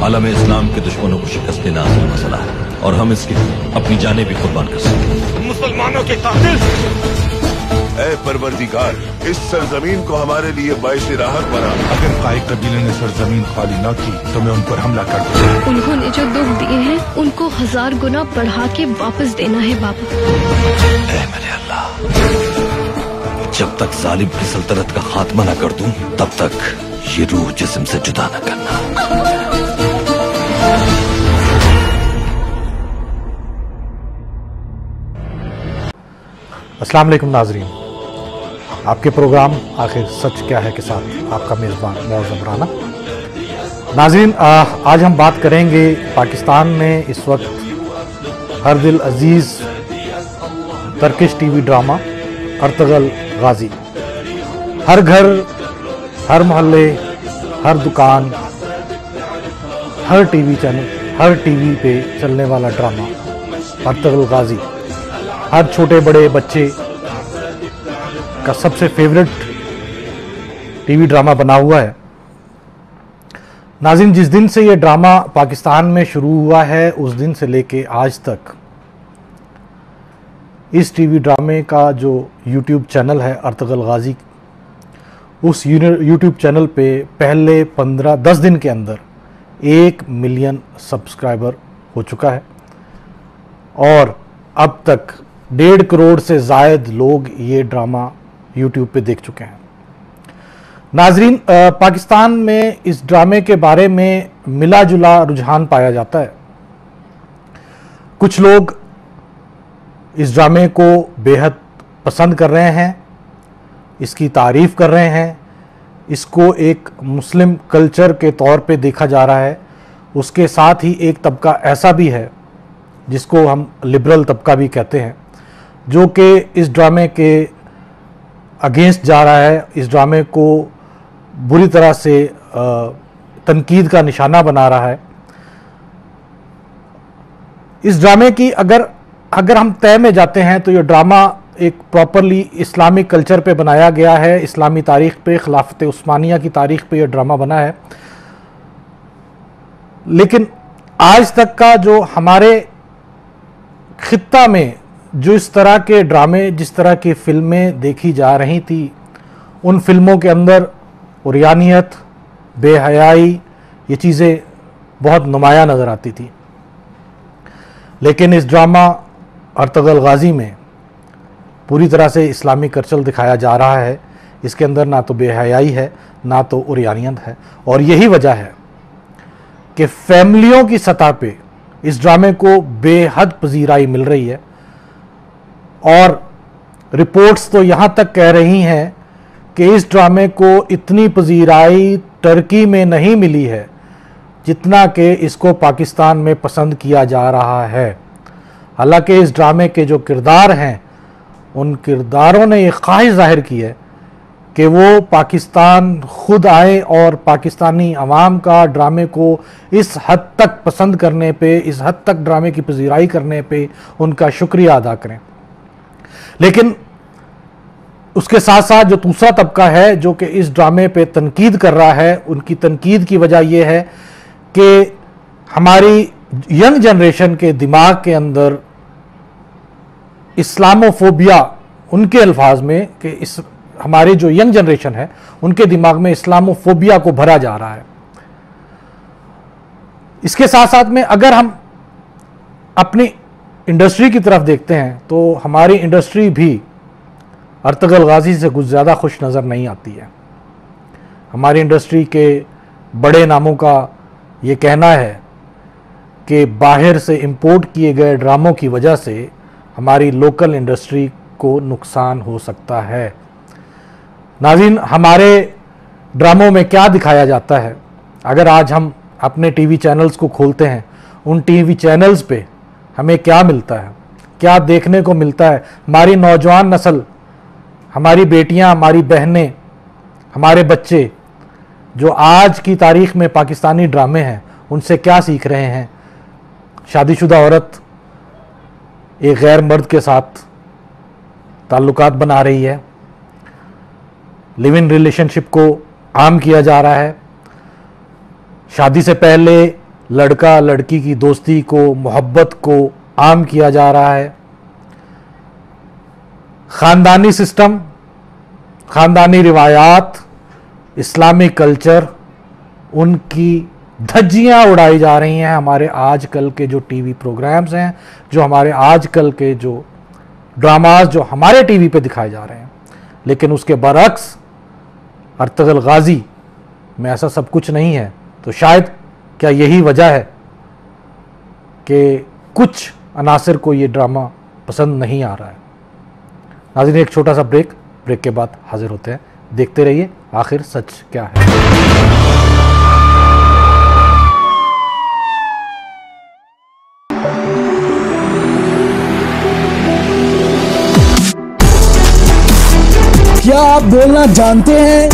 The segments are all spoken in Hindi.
आलम इस्लाम के दुश्मनों को शिकस्त देना आसान मसला है और हम इसके लिए अपनी जानें भी कुर्बान कर सकते हैं। मुसलमानों के कातिल, ऐ परवरदिगार, इस सरजमीन को हमारे लिए बाइश राहत बना। अगर काई कबीले ने सरजमीन खाली न की तो मैं उन पर हमला कर दूंगा। उन्होंने जो दुख दिए हैं उनको 1000 गुना बढ़ा के वापस देना है बाबा। ऐ मेरे अल्लाह, जब तक जालिम की सल्तनत का खात्मा न कर दूं तब तक ये रूह जिस्म से जुदा न करना। अस्सलाम वालेकुम नाजरीन, आपके प्रोग्राम आखिर सच क्या है के साथ आपका मेज़बान मौज़म राना। नाजरीन, आज हम बात करेंगे पाकिस्तान में इस वक्त हर दिल अजीज़ टर्किश टीवी ड्रामा अर्तुगरुल गाजी। हर घर, हर मोहल्ले, हर दुकान, हर टीवी चैनल, हर टीवी पे चलने वाला ड्रामा अर्तुगरुल गाजी हर छोटे बड़े बच्चे का सबसे फेवरेट टीवी ड्रामा बना हुआ है। नाज़रीन, जिस दिन से ये ड्रामा पाकिस्तान में शुरू हुआ है उस दिन से लेके आज तक इस टीवी ड्रामे का जो यूट्यूब चैनल है अर्तुगरुल गाजी, उस यूट्यूब चैनल पे पहले 10 दिन के अंदर 1 मिलियन सब्सक्राइबर हो चुका है और अब तक 1.5 करोड़ से ज़ायद लोग ये ड्रामा यूट्यूब पे देख चुके हैं। नाजरीन, पाकिस्तान में इस ड्रामे के बारे में मिला जुला रुझान पाया जाता है। कुछ लोग इस ड्रामे को बेहद पसंद कर रहे हैं, इसकी तारीफ़ कर रहे हैं, इसको एक मुस्लिम कल्चर के तौर पे देखा जा रहा है। उसके साथ ही एक तबका ऐसा भी है जिसको हम लिबरल तबका भी कहते हैं, जो कि इस ड्रामे के अगेंस्ट जा रहा है, इस ड्रामे को बुरी तरह से तनकीद का निशाना बना रहा है। इस ड्रामे की अगर हम तय में जाते हैं तो ये ड्रामा एक प्रॉपरली इस्लामिक कल्चर पे बनाया गया है, इस्लामी तारीख़ पे, खिलाफत उस्मानिया की तारीख़ पे ये ड्रामा बना है। लेकिन आज तक का जो हमारे खित्ता में जो इस तरह के ड्रामे, जिस तरह की फ़िल्में देखी जा रही थी, उन फिल्मों के अंदर उरियानियत, बेहयाई, ये चीज़ें बहुत नुमायाँ नज़र आती थी। लेकिन इस ड्रामा अर्तुगरुल गाजी में पूरी तरह से इस्लामी कल्चर दिखाया जा रहा है। इसके अंदर ना तो बेहयाई है, ना तो उरियानियत है, और यही वजह है कि फैमिलियों की सतह पे इस ड्रामे को बेहद पजीराई मिल रही है। और रिपोर्ट्स तो यहाँ तक कह रही हैं कि इस ड्रामे को इतनी पजीराई टर्की में नहीं मिली है जितना कि इसको पाकिस्तान में पसंद किया जा रहा है। हालांकि इस ड्रामे के जो किरदार हैं, उन किरदारों ने ये ख्वाहिश जाहिर की है कि वो पाकिस्तान खुद आए और पाकिस्तानी अवाम का ड्रामे को इस हद तक पसंद करने पे, इस हद तक ड्रामे की पजीराई करने पे उनका शुक्रिया अदा करें। लेकिन उसके साथ साथ जो दूसरा तबका है जो कि इस ड्रामे पे तनकीद कर रहा है, उनकी तनकीद की वजह यह है कि हमारी यंग जनरेशन के दिमाग के अंदर इस्लामोफोबिया, उनके अल्फाज में कि इस हमारे जो यंग जनरेशन है उनके दिमाग में इस्लामोफोबिया को भरा जा रहा है। इसके साथ साथ में अगर हम अपनी इंडस्ट्री की तरफ देखते हैं तो हमारी इंडस्ट्री भी अर्तुगरुल गाजी से कुछ ज़्यादा खुश नज़र नहीं आती है। हमारी इंडस्ट्री के बड़े नामों का ये कहना है कि बाहर से इंपोर्ट किए गए ड्रामों की वजह से हमारी लोकल इंडस्ट्री को नुकसान हो सकता है। नाज़रीन, हमारे ड्रामों में क्या दिखाया जाता है? अगर आज हम अपने टीवी चैनल्स को खोलते हैं, उन टीवी चैनल्स पे हमें क्या मिलता है, क्या देखने को मिलता है? हमारी नौजवान नस्ल, हमारी बेटियां, हमारी बहनें, हमारे बच्चे जो आज की तारीख में पाकिस्तानी ड्रामे हैं उनसे क्या सीख रहे हैं? शादीशुदा औरत एक गैर मर्द के साथ ताल्लुकात बना रही है, लिव इन रिलेशनशिप को आम किया जा रहा है, शादी से पहले लड़का लड़की की दोस्ती को, मोहब्बत को आम किया जा रहा है। ख़ानदानी सिस्टम, ख़ानदानी रिवायात, इस्लामिक कल्चर, उनकी धज्जियाँ उड़ाई जा रही हैं। हमारे आजकल के जो टीवी प्रोग्राम्स हैं, जो हमारे आजकल के जो ड्रामाज जो हमारे टीवी पे दिखाए जा रहे हैं, लेकिन उसके बरक्स अर्तुगरुल गाजी में ऐसा सब कुछ नहीं है। तो शायद क्या यही वजह है कि कुछ अनासिर को ये ड्रामा पसंद नहीं आ रहा है। नाज़रीन, एक छोटा सा ब्रेक के बाद हाजिर होते हैं। देखते रहिए आखिर सच क्या है। क्या आप बोलना जानते हैं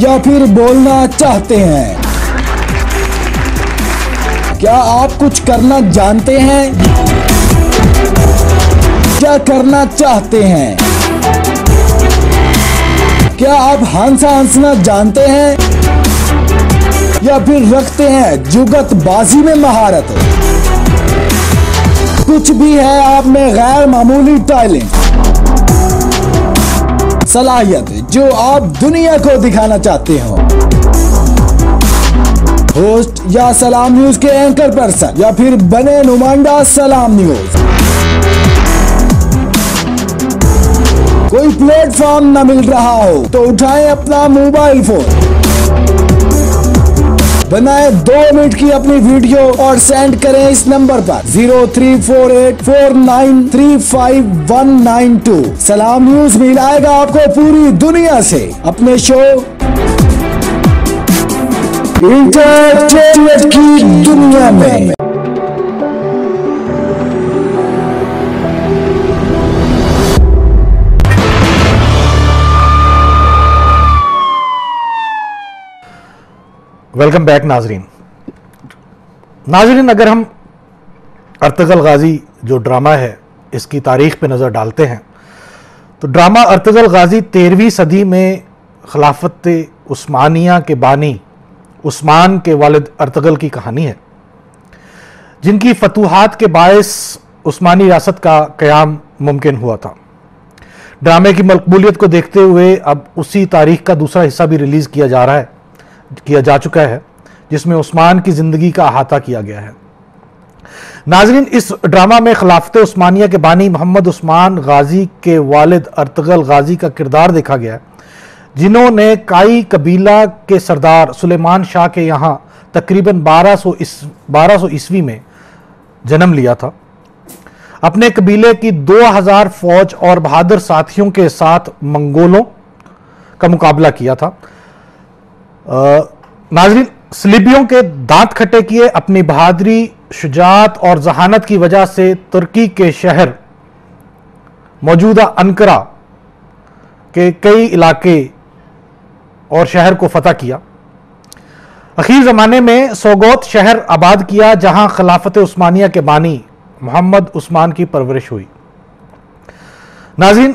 या फिर बोलना चाहते हैं? क्या आप कुछ करना जानते हैं? क्या करना चाहते हैं? क्या आप हंसना जानते हैं या फिर रखते हैं जुगतबाजी में महारत? कुछ भी है आप में गैर मामूली टैलेंट, सलाहियत जो आप दुनिया को दिखाना चाहते हो। होस्ट या सलाम न्यूज के एंकर पर्सन या फिर बने नुमाइंदा सलाम न्यूज। कोई प्लेटफॉर्म न मिल रहा हो तो उठाएं अपना मोबाइल फोन, बनाएं 2 मिनट की अपनी वीडियो और सेंड करें इस नंबर पर 034849359192। सलाम न्यूज मिलाएगा आपको पूरी दुनिया से अपने शो इंटरटेनमेंट की दुनिया में। वेलकम बैक नाजरीन। अगर हम अर्तुगरुल गाजी जो ड्रामा है इसकी तारीख पे नज़र डालते हैं तो ड्रामा अर्तुगरुल गाजी 13वीं सदी में खिलाफत उस्मानिया के बानी उस्मान के वालिद अर्तुगरुल की कहानी है, जिनकी फतूहात के बायस उस्मानी रियासत का क़याम मुमकिन हुआ था। ड्रामे की मकबूलियत को देखते हुए अब उसी तारीख का दूसरा हिस्सा भी रिलीज़ किया जा चुका है, जिसमें उस्मान की ज़िंदगी का अहाता किया गया है। नाज़रीन, इस ड्रामा में खिलाफत उस्मानिया के बानी मोहम्मद उस्मान गाजी के वालिद अर्तुगरुल गाजी का किरदार देखा गया है, जिन्होंने काई कबीला के सरदार सुलेमान शाह के यहाँ तकरीबन 1200 ईस्वी में जन्म लिया था। अपने कबीले की 2000 फौज और बहादुर साथियों के साथ मंगोलों का मुकाबला किया था। नाज़रीन, सलीबियों के दांत खट्टे किए, अपनी बहादुरी, शुजाअत और जहानत की वजह से तुर्की के शहर मौजूदा अंकारा के कई इलाके और शहर को फतह किया। अखीर ज़माने में सोगोत शहर आबाद किया, जहां खिलाफत उस्मानिया के बानी मोहम्मद उस्मान की परवरिश हुई। नाज़रीन,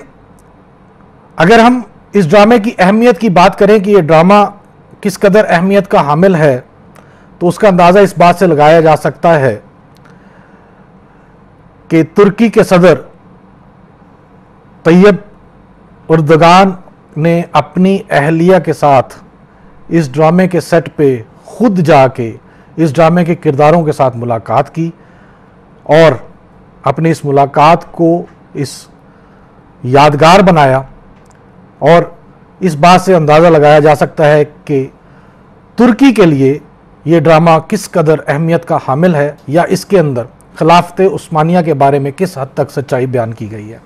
अगर हम इस ड्रामे की अहमियत की बात करें कि यह ड्रामा किस कदर अहमियत का हामिल है, तो उसका अंदाज़ा इस बात से लगाया जा सकता है कि तुर्की के सदर तैयब उर्दगान ने अपनी अहलिया के साथ इस ड्रामे के सेट पे खुद जाके इस ड्रामे के किरदारों के साथ मुलाकात की और अपनी इस मुलाकात को इस यादगार बनाया। और इस बात से अंदाज़ा लगाया जा सकता है कि तुर्की के लिए ये ड्रामा किस कदर अहमियत का हामिल है, या इसके अंदर खिलाफत उस्मानिया के बारे में किस हद तक सच्चाई बयान की गई है।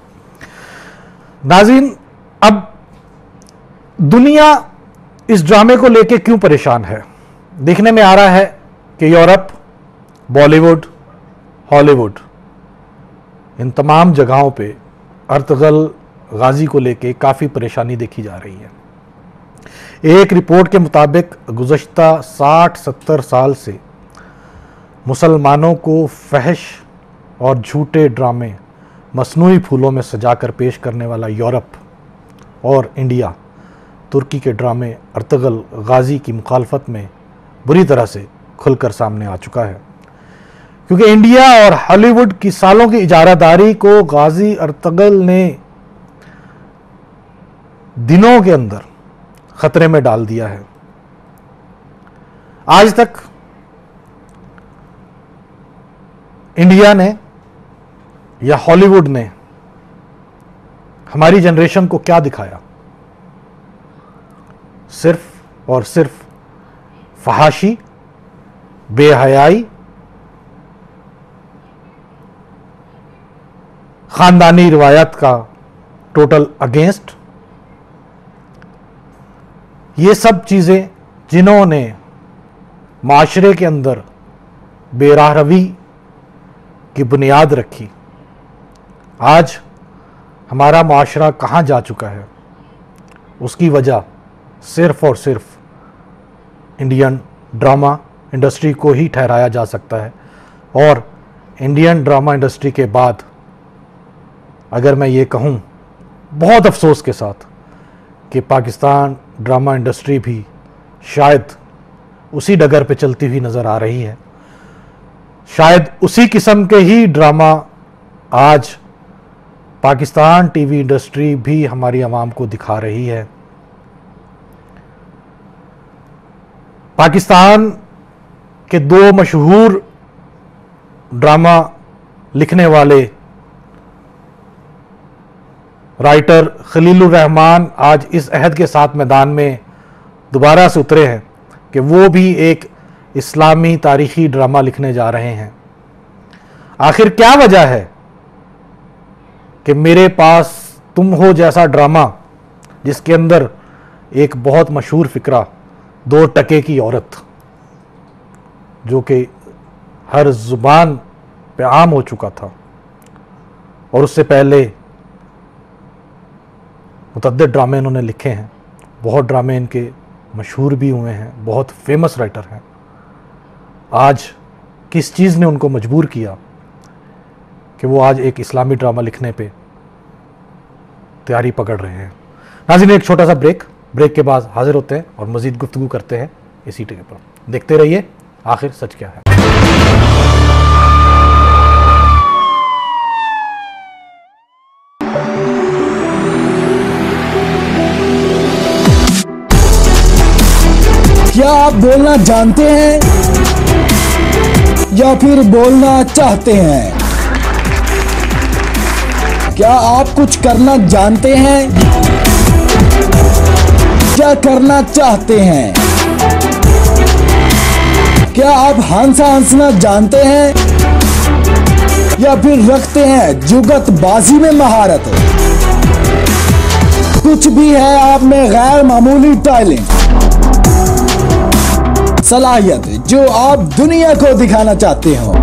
नाज़रीन, अब दुनिया इस ड्रामे को लेकर क्यों परेशान है? देखने में आ रहा है कि यूरोप, बॉलीवुड, हॉलीवुड, इन तमाम जगहों पे अर्तुगरुल गाजी को लेकर काफ़ी परेशानी देखी जा रही है। एक रिपोर्ट के मुताबिक गुज़श्ता 60-70 साल से मुसलमानों को फहश और झूठे ड्रामे मसनूई फूलों में सजाकर पेश करने वाला यूरोप और इंडिया तुर्की के ड्रामे अर्तुगरुल गाजी की मुखालफत में बुरी तरह से खुलकर सामने आ चुका है, क्योंकि इंडिया और हॉलीवुड की सालों की इजारादारी को गाजी अर्तुगरुल ने दिनों के अंदर खतरे में डाल दिया है। आज तक इंडिया ने या हॉलीवुड ने हमारी जनरेशन को क्या दिखाया? सिर्फ और सिर्फ फहाशी, बेहयाई, खानदानी रिवायत का टोटल अगेंस्ट, ये सब चीजें जिन्होंने माशरे के अंदर बेराहरवी की बुनियाद रखी, आज हमारा माशरा कहाँ जा चुका है, उसकी वजह सिर्फ और सिर्फ इंडियन ड्रामा इंडस्ट्री को ही ठहराया जा सकता है। और इंडियन ड्रामा इंडस्ट्री के बाद अगर मैं ये कहूँ बहुत अफसोस के साथ कि पाकिस्तान ड्रामा इंडस्ट्री भी शायद उसी डगर पे चलती हुई नज़र आ रही है, शायद उसी किस्म के ही ड्रामा आज पाकिस्तान टीवी इंडस्ट्री भी हमारी आवाम को दिखा रही है। पाकिस्तान के दो मशहूर ड्रामा लिखने वाले राइटर खलीलुर रहमान आज इस अहद के साथ मैदान में दोबारा से उतरे हैं कि वो भी एक इस्लामी तारीखी ड्रामा लिखने जा रहे हैं। आखिर क्या वजह है कि मेरे पास तुम हो जैसा ड्रामा, जिसके अंदर एक बहुत मशहूर फिक्रा 2 टके की औरत, जो कि हर जुबान पे आम हो चुका था, और उससे पहले मुतअद्दिद ड्रामे इन्होंने लिखे हैं, बहुत ड्रामे इनके मशहूर भी हुए हैं, बहुत फेमस राइटर हैं। आज किस चीज़ ने उनको मजबूर किया कि वो आज एक इस्लामी ड्रामा लिखने पे तैयारी पकड़ रहे हैं? नाज़रीन, एक छोटा सा ब्रेक के बाद हाजिर होते हैं और मज़ीद गुफ्तगू करते हैं इसी टिके पर। देखते रहिए आखिर सच क्या है। क्या आप बोलना जानते हैं या फिर बोलना चाहते हैं? क्या आप कुछ करना जानते हैं क्या करना चाहते हैं? क्या आप हंसना जानते हैं या फिर रखते हैं जुगतबाजी में महारत? कुछ भी है आप में गैर मामूली टैलेंट, सलाहियत जो आप दुनिया को दिखाना चाहते हो?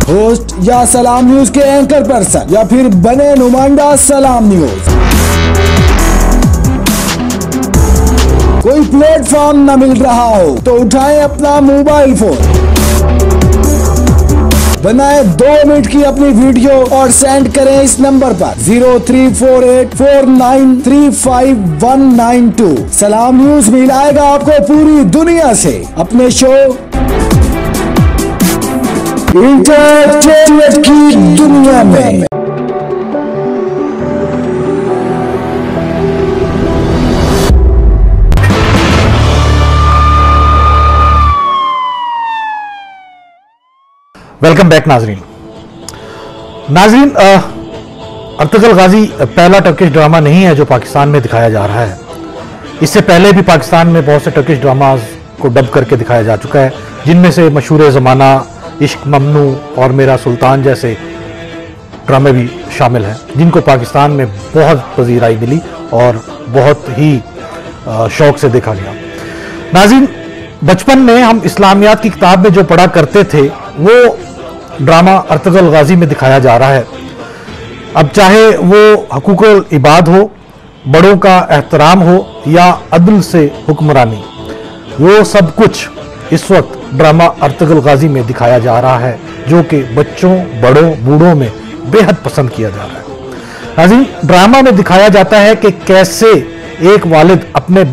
होस्ट या सलाम न्यूज के एंकर पर्सन या फिर बने नुमाइंदा सलाम न्यूज। कोई प्लेटफॉर्म न मिल रहा हो तो उठाएं अपना मोबाइल फोन, बनाएं 2 मिनट की अपनी वीडियो और सेंड करें इस नंबर पर 034849359192। सलाम न्यूज मिलाएगा आपको पूरी दुनिया से अपने शो इंटरटेनमेंट की दुनिया में। वेलकम बैक नाजरीन। अर्तुगरुल गाजी पहला टर्किश ड्रामा नहीं है जो पाकिस्तान में दिखाया जा रहा है। इससे पहले भी पाकिस्तान में बहुत से टर्किश ड्रामाज को डब करके दिखाया जा चुका है, जिनमें से मशहूर ज़माना, इश्क ममनू और मेरा सुल्तान जैसे ड्रामे भी शामिल हैं, जिनको पाकिस्तान में बहुत पजीराई मिली और बहुत ही शौक से देखा गया। नाज़रीन, बचपन में हम इस्लामियात की किताब में जो पढ़ा करते थे वो ड्रामा अर्तुगरुल गाजी में दिखाया जा रहा है। अब चाहे वो हकूकुल इबाद हो, बड़ों का एहतराम हो या अदल से हुक्मरानी, वो सब कुछ इस वक्त ड्रामा अर्तुगरुल गाजी में दिखाया जा रहा है, जो कि बच्चों, बड़ों, बूढ़ों में बेहद पसंद किया जा रहा है। नाज़रीन, ड्रामा में दिखाया जाता है कि कैसे एक वालिद अपने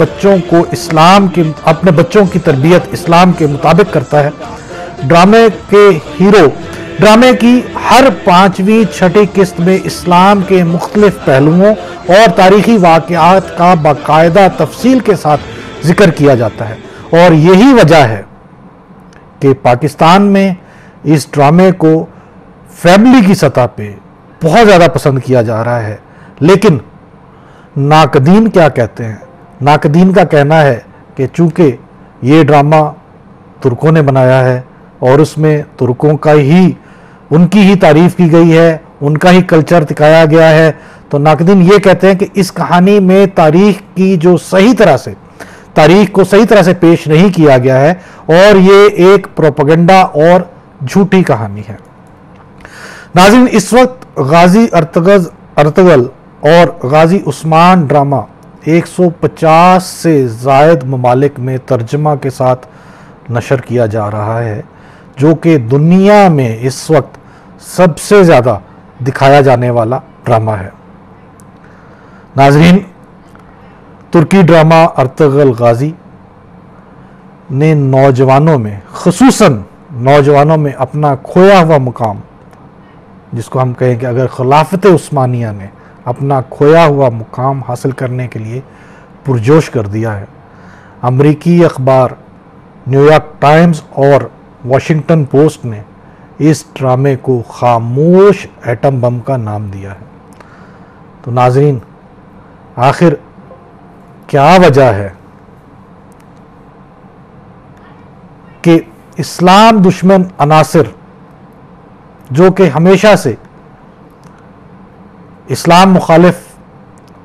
बच्चों की तरबियत इस्लाम के मुताबिक करता है। ड्रामे के हीरो ड्रामे की हर 5वीं 6ठी किस्त में इस्लाम के मुख्तलिफ पहलुओं और तारीखी वाक़यात का बाकायदा तफसील के साथ जिक्र किया जाता है, और यही वजह है कि पाकिस्तान में इस ड्रामे को फैमिली की सतह पे बहुत ज़्यादा पसंद किया जा रहा है। लेकिन नाकदीन क्या कहते हैं? नाकदीन का कहना है कि चूँकि ये ड्रामा तुर्कों ने बनाया है और उसमें तुर्कों का ही उनकी ही तारीफ की गई है, उनका ही कल्चर दिखाया गया है, तो नाकदीन ये कहते हैं कि इस कहानी में तारीख को सही तरह से पेश नहीं किया गया है और ये एक प्रोपेगेंडा और झूठी कहानी है। नाज़रीन, इस वक्त गाजी अर्तगल और गाजी उस्मान ड्रामा 150 से ज़ायद ममालिक में तर्जमा के साथ नशर किया जा रहा है, जो कि दुनिया में इस वक्त सबसे ज़्यादा दिखाया जाने वाला ड्रामा है। नाज़रीन, तुर्की ड्रामा अर्तगल गाजी ने नौजवानों में, ख़ुसूसन नौजवानों में अपना खोया हुआ मुकाम, जिसको हम कहें कि अगर खिलाफत उस्मानिया ने अपना खोया हुआ मुकाम हासिल करने के लिए पुरजोश कर दिया है। अमरीकी अखबार न्यूयॉर्क टाइम्स और वाशिंगटन पोस्ट ने इस ड्रामे को खामोश एटम बम का नाम दिया है। तो नाज़रीन, आखिर क्या वजह है कि इस्लाम दुश्मन अनासिर, जो कि हमेशा से इस्लाम मुखालिफ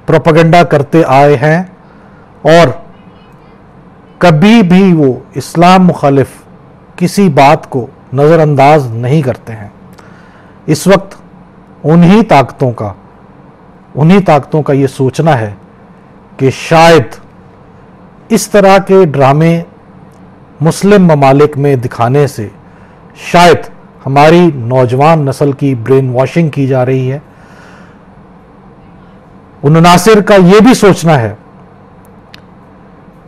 प्रोपेगेंडा करते आए हैं और कभी भी वो इस्लाम मुखालिफ किसी बात को नज़रअंदाज नहीं करते हैं, इस वक्त उन्हीं ताकतों का ये सोचना है कि शायद इस तरह के ड्रामे मुस्लिम ममालिक में दिखाने से शायद हमारी नौजवान नस्ल की ब्रेन वॉशिंग की जा रही है। उन नासिर का यह भी सोचना है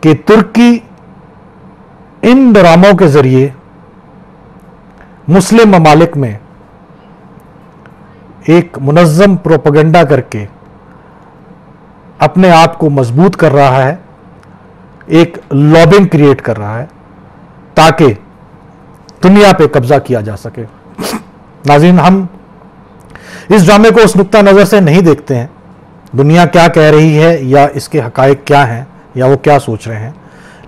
कि तुर्की इन ड्रामों के जरिए मुस्लिम ममालिक में एक मुनज़्ज़म प्रोपेगेंडा करके अपने आप को मजबूत कर रहा है, एक लॉबिंग क्रिएट कर रहा है ताकि दुनिया पे कब्जा किया जा सके। नाज़रीन, हम इस ड्रामे को उस नुक्ता नज़र से नहीं देखते हैं दुनिया क्या कह रही है या इसके हकायक क्या हैं या वो क्या सोच रहे हैं,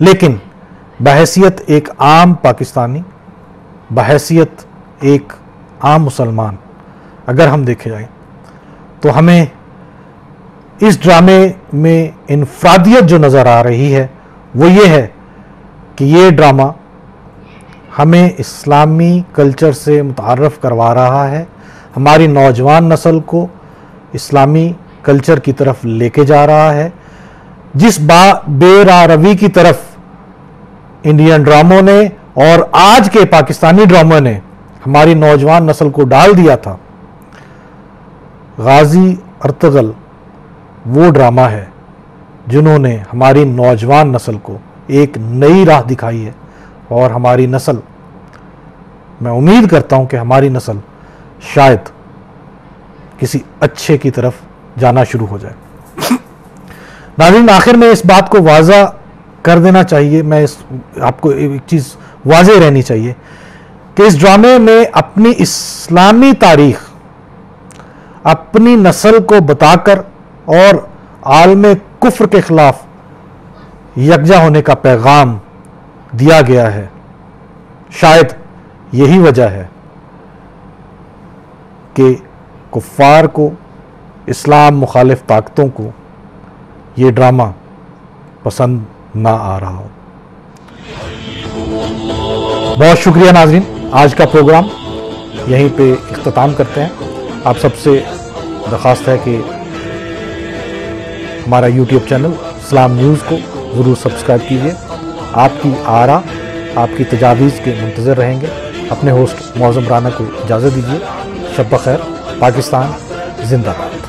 लेकिन बहैसियत एक आम पाकिस्तानी, बहैसियत एक आम मुसलमान अगर हम देखे जाएं तो हमें इस ड्रामे में इनफरादियत जो नज़र आ रही है वो ये है कि ये ड्रामा हमें इस्लामी कल्चर से मुतारफ़ करवा रहा है, हमारी नौजवान नस्ल को इस्लामी कल्चर की तरफ लेके जा रहा है। जिस बेरारवी की तरफ इंडियन ड्रामों ने और आज के पाकिस्तानी ड्रामों ने हमारी नौजवान नस्ल को डाल दिया था, गाजी अर्तगल वो ड्रामा है जिन्होंने हमारी नौजवान नस्ल को एक नई राह दिखाई है और हमारी नस्ल, मैं उम्मीद करता हूं कि हमारी नस्ल शायद किसी अच्छे की तरफ जाना शुरू हो जाए। नाज़रीन, आखिर में इस बात को वाज़ा कर देना चाहिए, आपको एक चीज़ वाज़े रहनी चाहिए कि इस ड्रामे में अपनी इस्लामी तारीख, अपनी नस्ल को बताकर और आलम कुफ्र के खिलाफ यकजा होने का पैगाम दिया गया है। शायद यही वजह है कि कुफ्फार को, इस्लाम मुखालिफ ताकतों को ये ड्रामा पसंद ना आ रहा हो। बहुत शुक्रिया नाज़रीन, आज का प्रोग्राम यहीं पे इख्तिताम करते हैं। आप सबसे दरख्वास्त है कि हमारा YouTube चैनल इस्लाम न्यूज़ को ज़रूर सब्सक्राइब कीजिए। आपकी आरा, आपकी तजावीज़ के मुंतज़र रहेंगे। अपने होस्ट मौज़म राना को इजाज़त दीजिए। शब बख़ैर। पाकिस्तान जिंदाबाद।